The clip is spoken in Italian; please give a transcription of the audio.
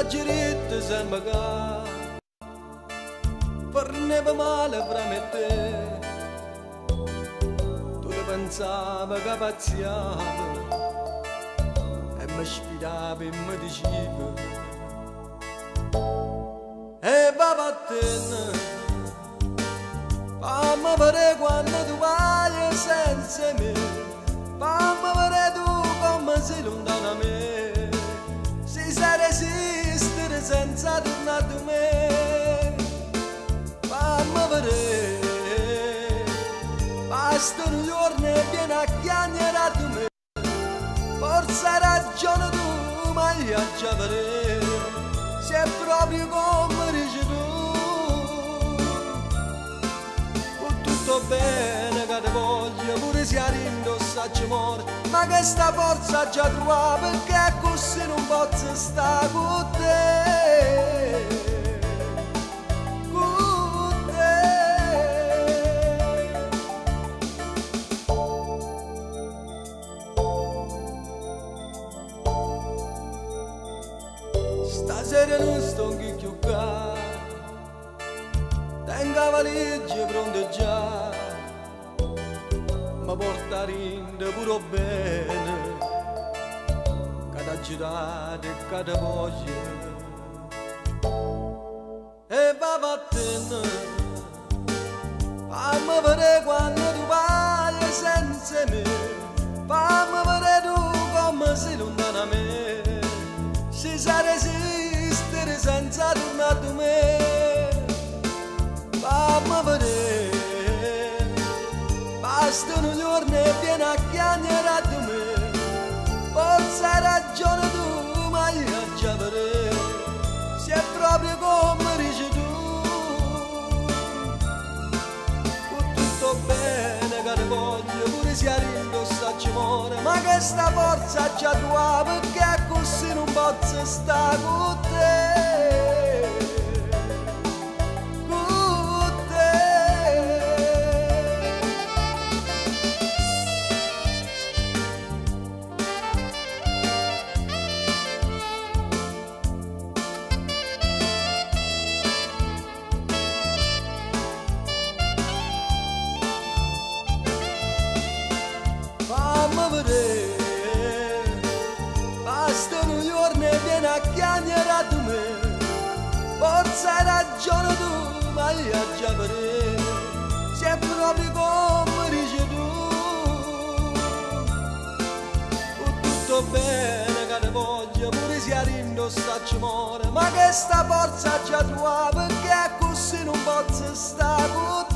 girita sembra che per neve male promette tu ne pensavi che pazziava e mi sfidavi e mi dicevi e va vattene fammi vedere quando tu vai senza me fammi vedere tu come sei lontano da me si sa resistere senza tornare da me fammi vedere basta un giorno e vieni a chiamare da me forse ragione tu ma io già vedere se è proprio come dici tu con tutto bene che ti voglio pure se indossa ci muore ma che sta forza già trova perché così non posso stare con te con te stasera non sto più qua tengo valigie pronte già ma portarinde pure bene cada girare e cada voglia e va vattene fammi vedere quando tu vai senza me fammi vedere tu come sei lontano da me si sa resistere senza tornare da me fammi vedere basta un giorno e vieni a chiamare da me forse hai ragione tu ma io già vedere se è proprio come dici tu con tutto bene che ti voglio pure se indossa ci muore ma che sta forza già tua perché così non posso stare con te con te fammi vedere basta un giorno e vieni a chiamare da me forse hai ragione tu ma io già vedere se è proprio come dici tu con tutto bene che ti voglio pure se indossa ci muore ma che sta forza già tua perché così non posso stare con te